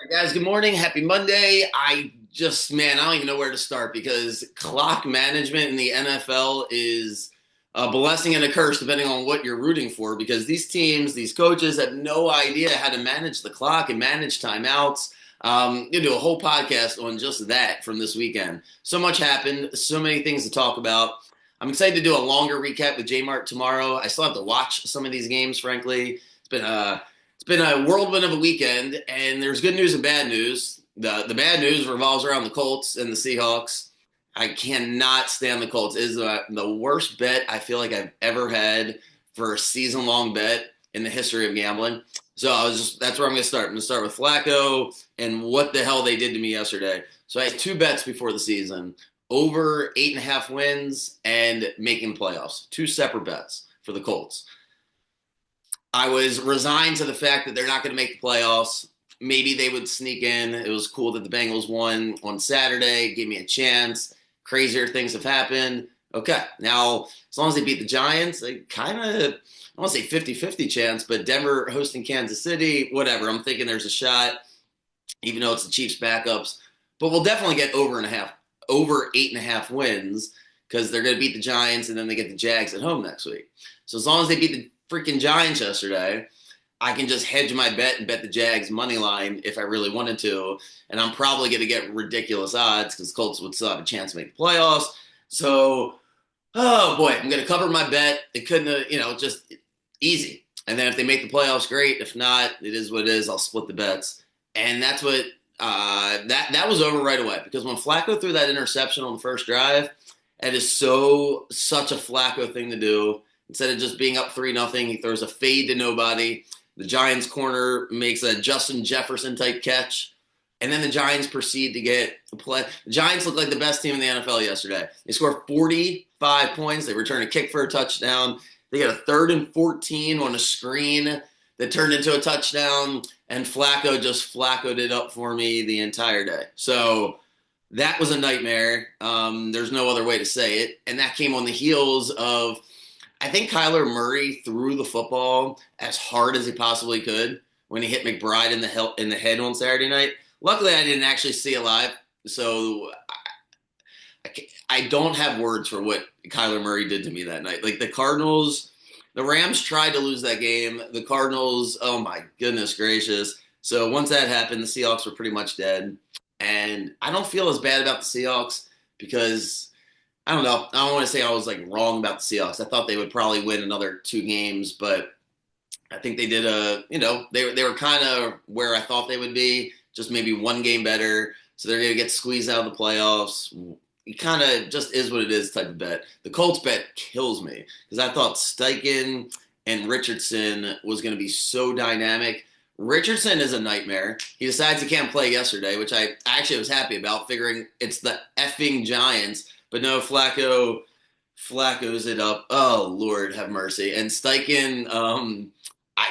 Guys, good morning. Happy Monday. Man, I don't even know where to start because clock management in the NFL is a blessing and a curse depending on what you're rooting for because these teams, these coaches have no idea how to manage the clock and manage timeouts. You do a whole podcast on just that from this weekend. So much happened, so many things to talk about. I'm excited to do a longer recap with J Mart tomorrow. I still have to watch some of these games, frankly. It's been a whirlwind of a weekend, and there's good news and bad news. The bad news revolves around the Colts and the Seahawks. I cannot stand the Colts. It is the worst bet I feel like I've ever had for a season long bet in the history of gambling. So that's where I'm going to start. I'm going to start with Flacco and what the hell they did to me yesterday. So I had two bets before the season: over 8.5 wins and making the playoffs. Two separate bets for the Colts. I was resigned to the fact that they're not going to make the playoffs. Maybe they would sneak in. It was cool that the Bengals won on Saturday, gave me a chance. Crazier things have happened. Okay, now as long as they beat the Giants, they kind of, I want to say 50-50 chance, but Denver hosting Kansas City, whatever. I'm thinking there's a shot, even though it's the Chiefs backups. But we'll definitely get over 8.5 wins because they're going to beat the Giants and then they get the Jags at home next week. So as long as they beat the freaking Giants yesterday, I can just hedge my bet and bet the Jags money line if I really wanted to. And I'm probably going to get ridiculous odds because Colts would still have a chance to make the playoffs. So, oh boy, I'm going to cover my bet. It couldn't have, just easy. And then if they make the playoffs, great. If not, it is what it is. I'll split the bets. And that's what that was over right away because when Flacco threw that interception on the first drive, that is such a Flacco thing to do. Instead of just being up 3-0, he throws a fade to nobody. The Giants corner makes a Justin Jefferson type catch. And then the Giants proceed to get a play. The Giants look like the best team in the NFL yesterday. They score 45 points. They return a kick for a touchdown. They get a 3rd and 14 on a screen that turned into a touchdown. And Flacco just Flaccoed it up for me the entire day. So that was a nightmare. There's no other way to say it. And that came on the heels of I think Kyler Murray threw the football as hard as he possibly could when he hit McBride in the head on Saturday night. Luckily, I didn't actually see it live, so I don't have words for what Kyler Murray did to me that night. Like the Rams tried to lose that game. The Cardinals, oh my goodness gracious. So once that happened, the Seahawks were pretty much dead. And I don't feel as bad about the Seahawks because I don't know. I don't want to say I was like wrong about the Seahawks. I thought they would probably win another two games, but I think they did they were kind of where I thought they would be, just maybe one game better. So they're going to get squeezed out of the playoffs. It kind of just is what it is type of bet. The Colts bet kills me because I thought Steichen and Richardson was going to be so dynamic. Richardson is a nightmare. He decides he can't play yesterday, which I actually was happy about, figuring it's the effing Giants. But no, Flacco's it up. Oh Lord, have mercy. And Steichen,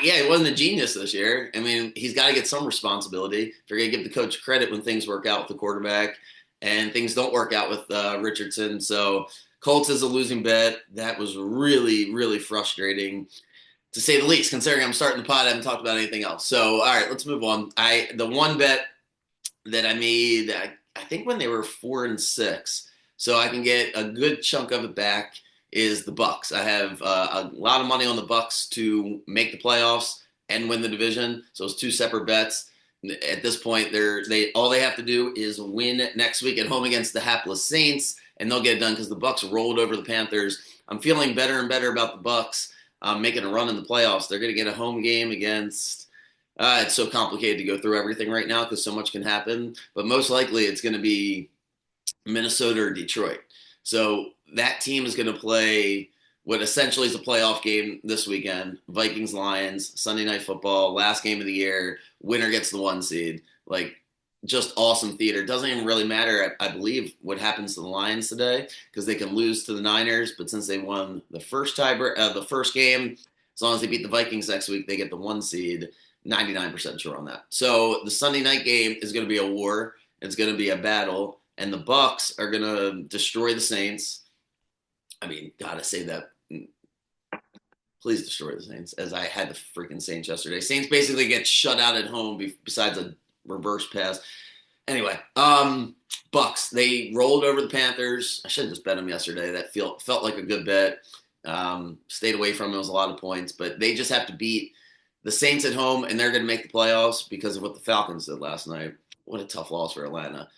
yeah, he wasn't a genius this year. I mean, he's got to get some responsibility. If you're going to give the coach credit when things work out with the quarterback and things don't work out with Richardson. So Colts is a losing bet. That was really, really frustrating to say the least, considering I'm starting the pod. I haven't talked about anything else. So, all right, let's move on. The one bet that I made, I think when they were 4-6, so I can get a good chunk of it back is the Bucks. I have a lot of money on the Bucks to make the playoffs and win the division. So it's two separate bets. At this point, they all they have to do is win next week at home against the hapless Saints, and they'll get it done because the Bucks rolled over the Panthers. I'm feeling better and better about the Bucks making a run in the playoffs. They're going to get a home game against. It's so complicated to go through everything right now because so much can happen. But most likely, it's going to be Minnesota or Detroit. So that team is going to play what essentially is a playoff game this weekend. Vikings, Lions, Sunday Night Football, last game of the year. Winner gets the one seed. Like, just awesome theater. Doesn't even really matter, I believe, what happens to the Lions today because they can lose to the Niners. But since they won the first the first game, as long as they beat the Vikings next week, they get the one seed. 99% sure on that. So the Sunday night game is going to be a war. It's going to be a battle, and the Bucks are going to destroy the Saints. I mean, gotta say that. Please destroy the Saints, as I had the freaking Saints yesterday. Saints basically get shut out at home besides a reverse pass. Anyway, Bucks, they rolled over the Panthers. I should have just bet them yesterday. That felt like a good bet. Stayed away from it. It was a lot of points, but they just have to beat the Saints at home, and they're going to make the playoffs because of what the Falcons did last night. What a tough loss for Atlanta.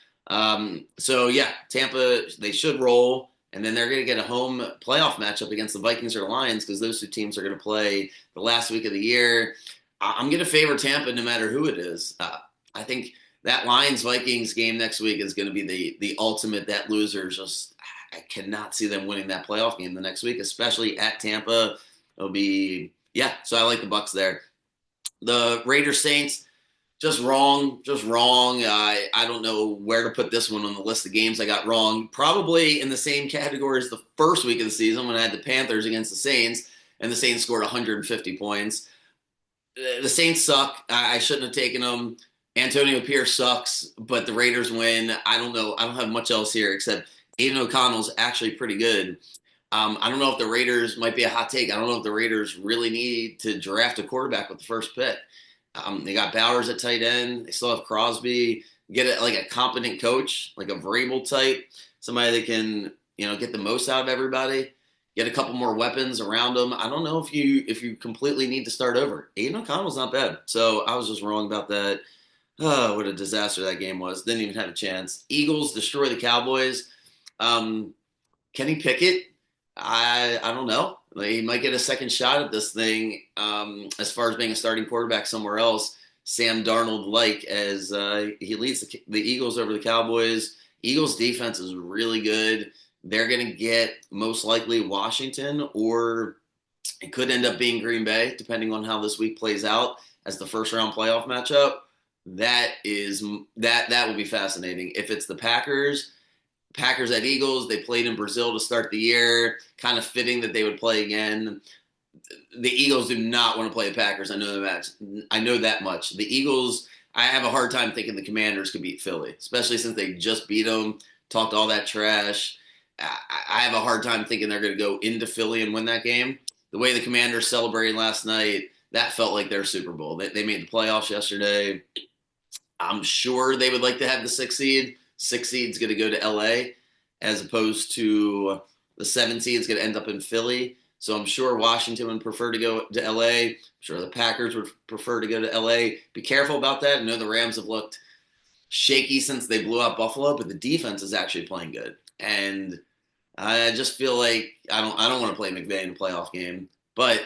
So, yeah, Tampa, they should roll, and then they're going to get a home playoff matchup against the Vikings or Lions because those two teams are going to play the last week of the year. I'm going to favor Tampa no matter who it is. I think that Lions-Vikings game next week is going to be the ultimate. That loser just – I cannot see them winning that playoff game the next week, especially at Tampa. It'll be – yeah, so I like the Bucks there. The Raiders Saints, just wrong. I don't know where to put this one on the list of games I got wrong. Probably in the same category as the first week of the season when I had the Panthers against the Saints, and the Saints scored 150 points. The Saints suck. I shouldn't have taken them. Antonio Pierce sucks, but the Raiders win. I don't know. I don't have much else here except Aiden O'Connell's actually pretty good. I don't know if the Raiders might be a hot take. I don't know if the Raiders really need to draft a quarterback with the first pick. They got Bowers at tight end. They still have Crosby. Get it like a competent coach, like a Vrabel type, somebody that can get the most out of everybody. Get a couple more weapons around them. I don't know if you completely need to start over. Aiden O'Connell's not bad, so I was just wrong about that. Oh, what a disaster that game was. Didn't even have a chance. Eagles destroy the Cowboys. Kenny Pickett. I don't know. He might get a second shot at this thing as far as being a starting quarterback somewhere else. Sam Darnold as he leads the Eagles over the Cowboys. Eagles defense is really good. They're going to get most likely Washington, or it could end up being Green Bay, depending on how this week plays out as the first round playoff matchup. That will be fascinating. If it's the Packers at Eagles, they played in Brazil to start the year, kind of fitting that they would play again. The Eagles do not want to play the Packers. I know that much. The Eagles, I have a hard time thinking the Commanders could beat Philly, especially since they just beat them, talked all that trash. I have a hard time thinking they're going to go into Philly and win that game. The way the Commanders celebrated last night, that felt like their Super Bowl. They made the playoffs yesterday. I'm sure they would like to have the 6th seed. 6 seed's going to go to LA as opposed to the 7 seed's going to end up in Philly. So I'm sure Washington would prefer to go to LA. I'm sure the Packers would prefer to go to LA. Be careful about that. I know the Rams have looked shaky since they blew out Buffalo, but the defense is actually playing good. And I just feel like I don't want to play McVay in a playoff game, but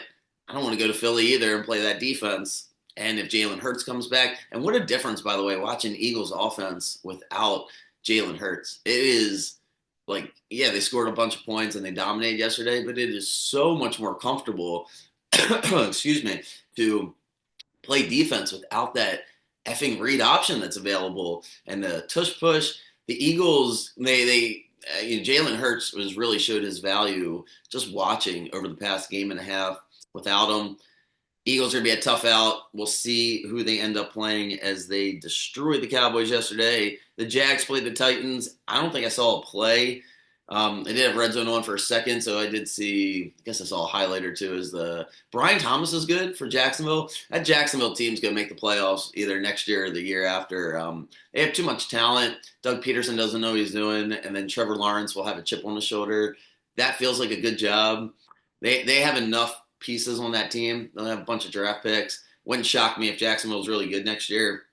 I don't want to go to Philly either and play that defense. And if Jalen Hurts comes back, and what a difference, by the way, watching Eagles offense without Jalen Hurts. It is like, yeah, they scored a bunch of points and they dominated yesterday, but it is so much more comfortable, excuse me, to play defense without that effing read option that's available and the tush push. The Eagles, Jalen Hurts really showed his value just watching over the past game and a half. Without him, Eagles are going to be a tough out. We'll see who they end up playing as they destroyed the Cowboys yesterday. The Jags played the Titans. I don't think I saw a play. I did have Red Zone on for a second, so I did see, I guess I saw a highlight or two, is the Brian Thomas is good for Jacksonville. That Jacksonville team's going to make the playoffs either next year or the year after. They have too much talent. Doug Peterson doesn't know what he's doing, and then Trevor Lawrence will have a chip on his shoulder. That feels like a good job. They have enough pieces on that team. They'll have a bunch of draft picks. Wouldn't shock me if Jacksonville's really good next year.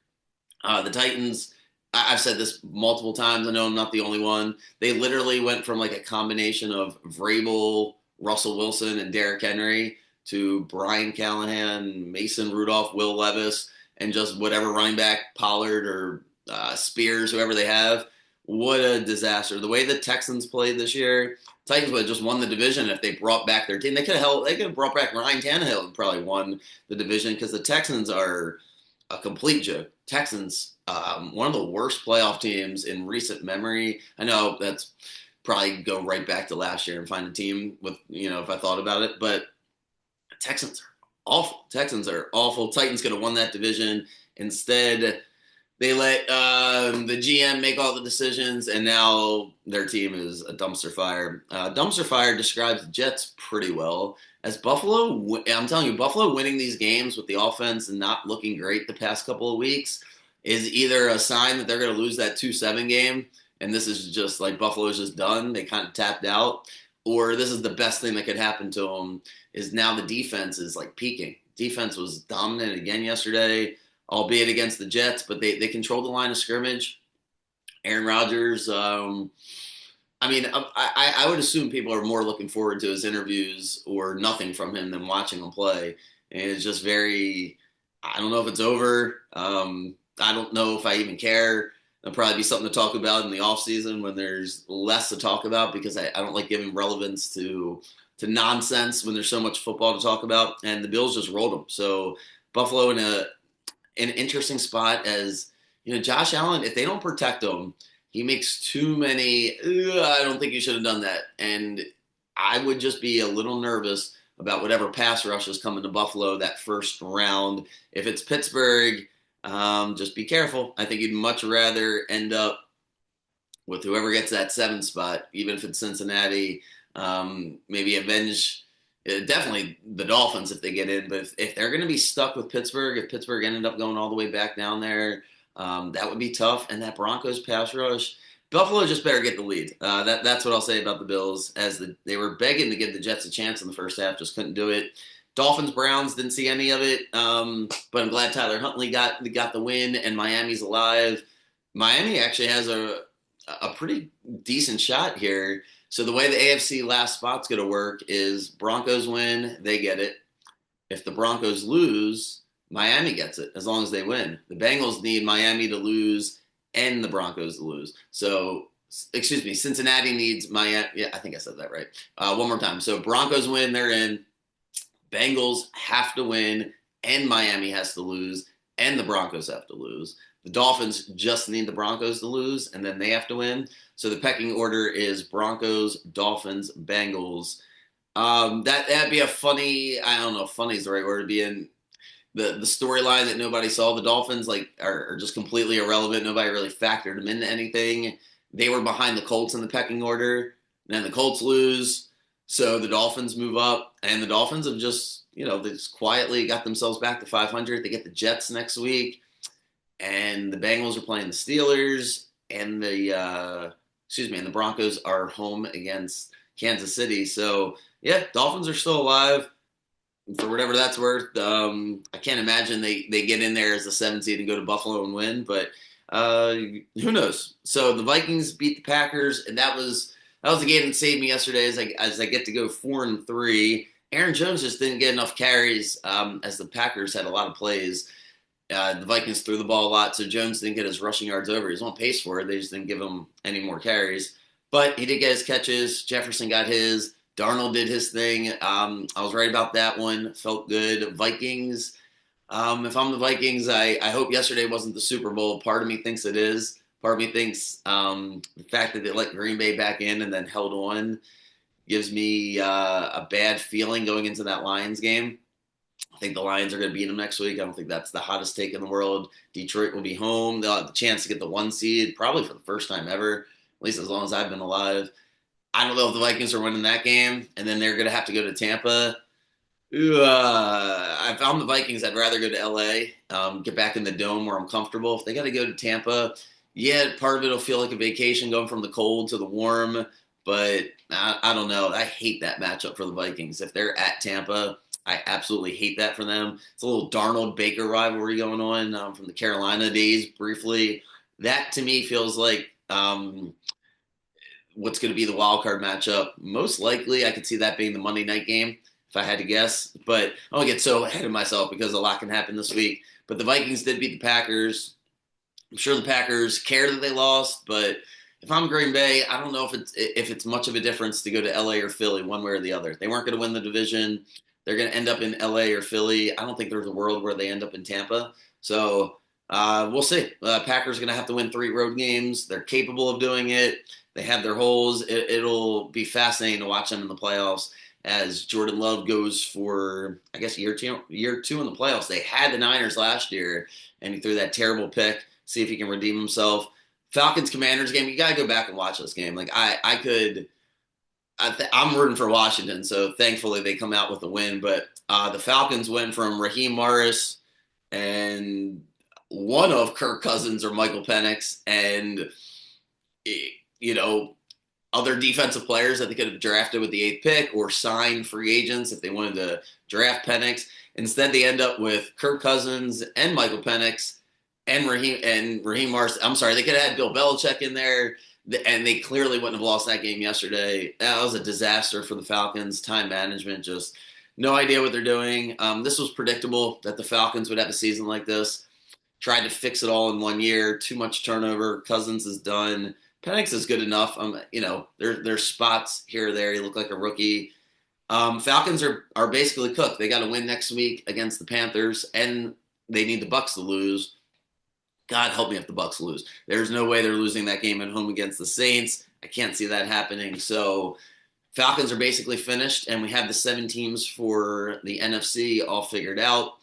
The Titans, I've said this multiple times. I know I'm not the only one. They literally went from like a combination of Vrabel, Russell Wilson, and Derrick Henry to Brian Callahan, Mason Rudolph, Will Levis, and just whatever running back, Pollard or Spears, whoever they have. What a disaster. The way the Texans played this year, Titans would have just won the division if they brought back their team. They could have brought back Ryan Tannehill and probably won the division because the Texans are a complete joke. Texans, one of the worst playoff teams in recent memory. I know that's probably go right back to last year and find a team with, if I thought about it, but Texans are awful. Titans could have won that division. Instead, they let the GM make all the decisions, and now their team is a dumpster fire. Dumpster fire describes the Jets pretty well. As Buffalo, I'm telling you, Buffalo winning these games with the offense and not looking great the past couple of weeks, is either a sign that they're going to lose that 2-7 game, and this is just like Buffalo's just done. They kind of tapped out, or this is the best thing that could happen to them. Is now the defense is like peaking. Defense was dominant again yesterday, albeit against the Jets, but they controlled the line of scrimmage. Aaron Rodgers. I mean, I would assume people are more looking forward to his interviews or nothing from him than watching him play. And it's just very, I don't know if it's over. I don't know if I even care. There'll probably be something to talk about in the offseason when there's less to talk about because I don't like giving relevance to nonsense when there's so much football to talk about. And the Bills just rolled them. So Buffalo in an interesting spot as, Josh Allen, if they don't protect him, he makes too many, I don't think you should have done that. And I would just be a little nervous about whatever pass rush is coming to Buffalo that first round. If it's Pittsburgh, just be careful. I think you'd much rather end up with whoever gets that 7 spot, even if it's Cincinnati, maybe avenge definitely the Dolphins if they get in. But if they're going to be stuck with Pittsburgh, if Pittsburgh ended up going all the way back down there, that would be tough. And that Broncos pass rush, Buffalo just better get the lead. That's what I'll say about the Bills, as they were begging to give the Jets a chance in the first half, just couldn't do it. Dolphins, Browns, didn't see any of it, but I'm glad Tyler Huntley got the win, and Miami's alive. Miami actually has a pretty decent shot here. So the way the AFC last spot's going to work is Broncos win, they get it. If the Broncos lose, Miami gets it as long as they win. The Bengals need Miami to lose and the Broncos to lose. So, excuse me, Cincinnati needs Miami. Yeah, I think I said that right. One more time. So Broncos win, they're in. Bengals have to win, and Miami has to lose, and the Broncos have to lose. The Dolphins just need the Broncos to lose, and then they have to win. So the pecking order is Broncos, Dolphins, Bengals. That'd be a funny. I don't know if funny is the right word to be in. The storyline that nobody saw. The Dolphins are just completely irrelevant. Nobody really factored them into anything. They were behind the Colts in the pecking order. And then the Colts lose. So the Dolphins move up, and the Dolphins have just, they just quietly got themselves back to 500. They get the Jets next week, and the Bengals are playing the Steelers, and the Broncos are home against Kansas City. So yeah, Dolphins are still alive for whatever that's worth. I can't imagine they get in there as the 7th seed and go to Buffalo and win, but who knows? So the Vikings beat the Packers, and that was the game that saved me yesterday as I get to go 4-3. Aaron Jones just didn't get enough carries as the Packers had a lot of plays. The Vikings threw the ball a lot, so Jones didn't get his rushing yards over. He was on pace for it. They just didn't give him any more carries. But he did get his catches. Jefferson got his. Darnold did his thing. I was right about that one. Felt good. Vikings. If I'm the Vikings, I hope yesterday wasn't the Super Bowl. Part of me thinks it is. Part of me thinks the fact that they let Green Bay back in and then held on gives me a bad feeling going into that Lions game. I think the Lions are going to beat them next week. I don't think that's the hottest take in the world. Detroit will be home. They'll have the chance to get the 1 seed, probably for the first time ever, at least as long as I've been alive. I don't know if the Vikings are winning that game, and then they're going to have to go to Tampa. If I'm the Vikings, I'd rather go to LA, get back in the dome where I'm comfortable. If they got to go to Tampa, yeah, part of it will feel like a vacation going from the cold to the warm, but I don't know. I hate that matchup for the Vikings. If they're at Tampa, I absolutely hate that for them. It's a little Darnold-Baker rivalry going on from the Carolina days briefly. That, to me, feels like what's going to be the wild card matchup. Most likely, I could see that being the Monday night game, if I had to guess. But I don't get so ahead of myself because a lot can happen this week. But the Vikings did beat the Packers. I'm sure the Packers care that they lost, but if I'm Green Bay, I don't know if it's much of a difference to go to LA or Philly, one way or the other. They weren't going to win the division. They're going to end up in LA or Philly. I don't think there's a world where they end up in Tampa. So we'll see. Packers are going to have to win 3 road games. They're capable of doing it. They have their holes. It'll be fascinating to watch them in the playoffs as Jordan Love goes for, I guess, year two in the playoffs. They had the Niners last year, and he threw that terrible pick. See if he can redeem himself. Falcons-Commanders game, you got to go back and watch this game. Like, I'm rooting for Washington, so thankfully they come out with a win. But the Falcons went from Raheem Morris and one of Kirk Cousins or Michael Penix, and you know, other defensive players that they could have drafted with the eighth pick or signed free agents if they wanted to draft Penix. Instead, they end up with Kirk Cousins and Michael Penix and Raheem Mars. I'm sorry, they could have had Bill Belichick in there, and they clearly wouldn't have lost that game yesterday. That was a disaster for the Falcons. Time management, just no idea what they're doing. This was predictable that the Falcons would have a season like this. Tried to fix it all in 1 year. Too much turnover. Cousins is done. Penix is good enough. There's spots here or there. He looked like a rookie. Falcons are basically cooked. They got to win next week against the Panthers, and they need the Bucks to lose. God help me if the Bucks lose. There's no way they're losing that game at home against the Saints. I can't see that happening. So Falcons are basically finished, and we have the 7 teams for the NFC all figured out.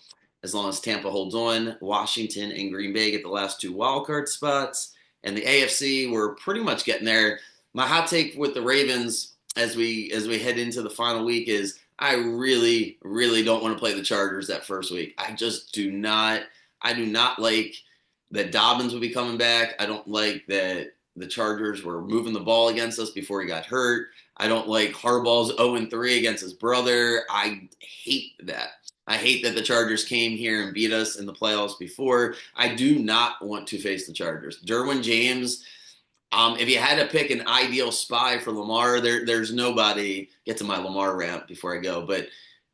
As long as Tampa holds on, Washington and Green Bay get the last 2 wildcard spots. And the AFC, we're pretty much getting there. My hot take with the Ravens as we head into the final week is I really, really don't want to play the Chargers that first week. I just do not. I do not like that Dobbins will be coming back. I don't like that the Chargers were moving the ball against us before he got hurt. I don't like Harbaugh's 0-3 against his brother. I hate that. I hate that the Chargers came here and beat us in the playoffs before. I do not want to face the Chargers. Derwin James, if you had to pick an ideal spy for Lamar, there's nobody. Get to my Lamar rant before I go. But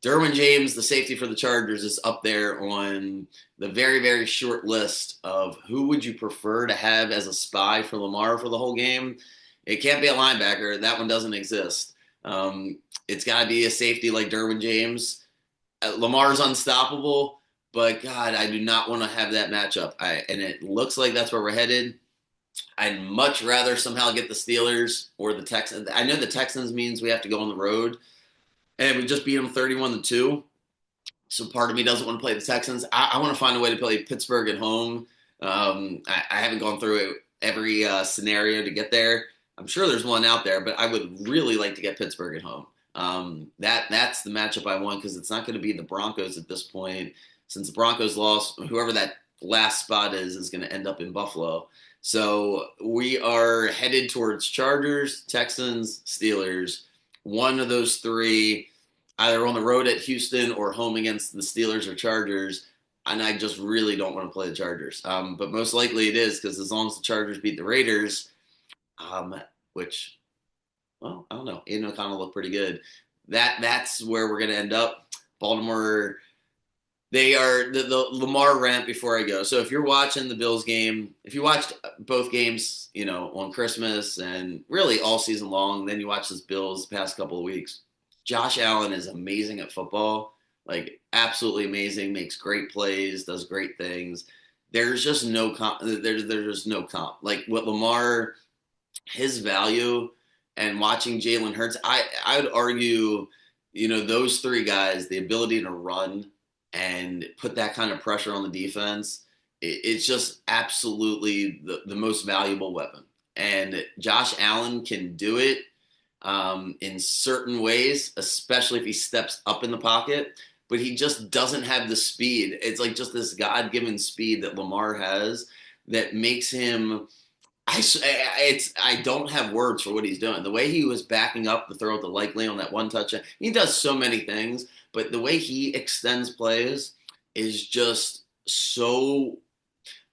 Derwin James, the safety for the Chargers, is up there on the very, very short list of who would you prefer to have as a spy for Lamar for the whole game. It can't be a linebacker. That one doesn't exist. It's got to be a safety like Derwin James. Lamar's unstoppable, but God, I do not want to have that matchup. And it looks like that's where we're headed. I'd much rather somehow get the Steelers or the Texans. I know the Texans means we have to go on the road, and we just beat them 31-2. So part of me doesn't want to play the Texans. I want to find a way to play Pittsburgh at home. I haven't gone through every scenario to get there. I'm sure there's one out there, but I would really like to get Pittsburgh at home. That's the matchup I want because it's not going to be the Broncos at this point. Since the Broncos lost, whoever that last spot is going to end up in Buffalo. So we are headed towards Chargers, Texans, Steelers. One of those 3, either on the road at Houston or home against the Steelers or Chargers. And I just really don't want to play the Chargers. But most likely it is because as long as the Chargers beat the Raiders, which, well, I don't know. Aiden O'Connell looked pretty good. That's where we're going to end up. Baltimore, they are the Lamar rant before I go. So if you're watching the Bills game, if you watched both games, on Christmas and really all season long, then you watch this Bills the past couple of weeks, Josh Allen is amazing at football, like absolutely amazing, makes great plays, does great things. There's just no comp. There's just no comp. Like what Lamar, his value, and watching Jalen Hurts, I would argue, those 3 guys, the ability to run and put that kind of pressure on the defense, it's just absolutely the most valuable weapon. And Josh Allen can do it in certain ways, especially if he steps up in the pocket, but he just doesn't have the speed. It's like just this God-given speed that Lamar has that makes him – I don't have words for what he's doing. The way he was backing up the throw at the Likely on that one touchdown, he does so many things, but the way he extends plays is just so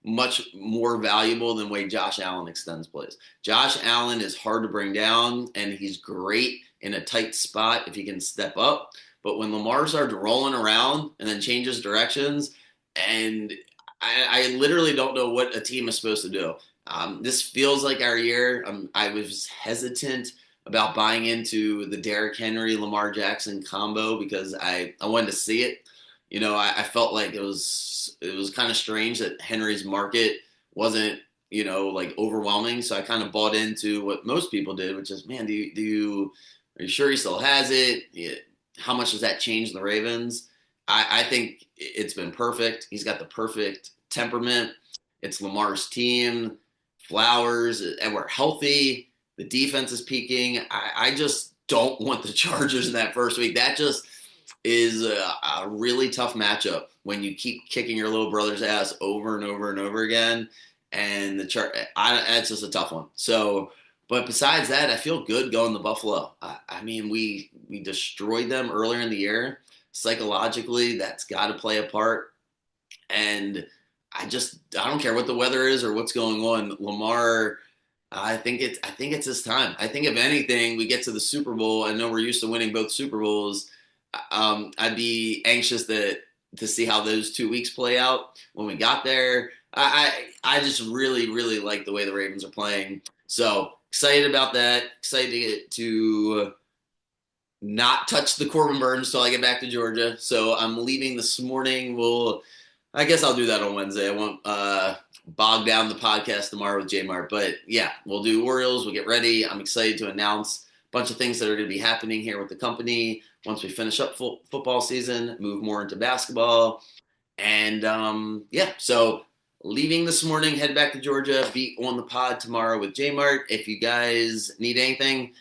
much more valuable than the way Josh Allen extends plays. Josh Allen is hard to bring down, and he's great in a tight spot if he can step up. But when Lamar starts rolling around and then changes directions, and I literally don't know what a team is supposed to do. This feels like our year. I was hesitant about buying into the Derrick Henry, Lamar Jackson combo because I wanted to see it. I felt like it was kind of strange that Henry's market wasn't, like overwhelming. So I kind of bought into what most people did, which is, man, are you sure he still has it? How much does that change the Ravens? I think it's been perfect. He's got the perfect temperament. It's Lamar's team. Flowers, and we're healthy. The defense is peaking. I just don't want the Chargers in that first week. That just is a really tough matchup when you keep kicking your little brother's ass over and over and over again, and it's just a tough one. So, but besides that, I feel good going to Buffalo. I mean, we destroyed them earlier in the year. Psychologically, that's got to play a part. And I don't care what the weather is or what's going on. Lamar, I think it's his time. I think if anything, we get to the Super Bowl. I know we're used to winning both Super Bowls. I'd be anxious to see how those 2 weeks play out when we got there. I just really like the way the Ravens are playing. So excited about that. Excited to get to not touch the Corbin Burns until I get back to Georgia. So I'm leaving this morning. I guess I'll do that on Wednesday. I won't bog down the podcast tomorrow with J-Mart. But yeah, we'll do Orioles. We'll get ready. I'm excited to announce a bunch of things that are going to be happening here with the company once we finish up football season, move more into basketball. And yeah, so leaving this morning, head back to Georgia, be on the pod tomorrow with J-Mart. If you guys need anything,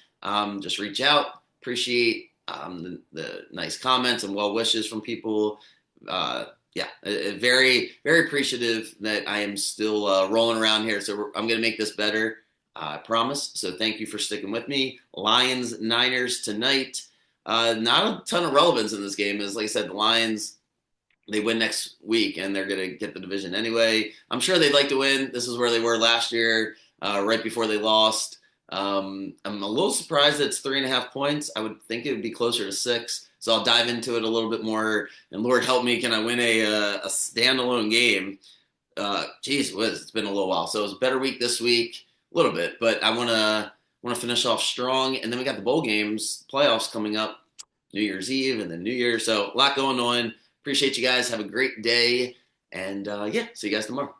just reach out. Appreciate the nice comments and well wishes from people. Yeah, very appreciative that I am still rolling around here. So I'm going to make this better. I promise. So thank you for sticking with me. Lions, Niners tonight. Not a ton of relevance in this game. As like I said, the Lions, they win next week and they're going to get the division anyway. I'm sure they'd like to win. This is where they were last year, right before they lost. I'm a little surprised that it's 3.5 points. I would think it would be closer to 6. So I'll dive into it a little bit more. And Lord help me, can I win a standalone game? It's been a little while. So it was a better week this week, a little bit. But I want to finish off strong. And then we got the bowl games, playoffs coming up, New Year's Eve and then New Year. So a lot going on. Appreciate you guys. Have a great day. And yeah, see you guys tomorrow.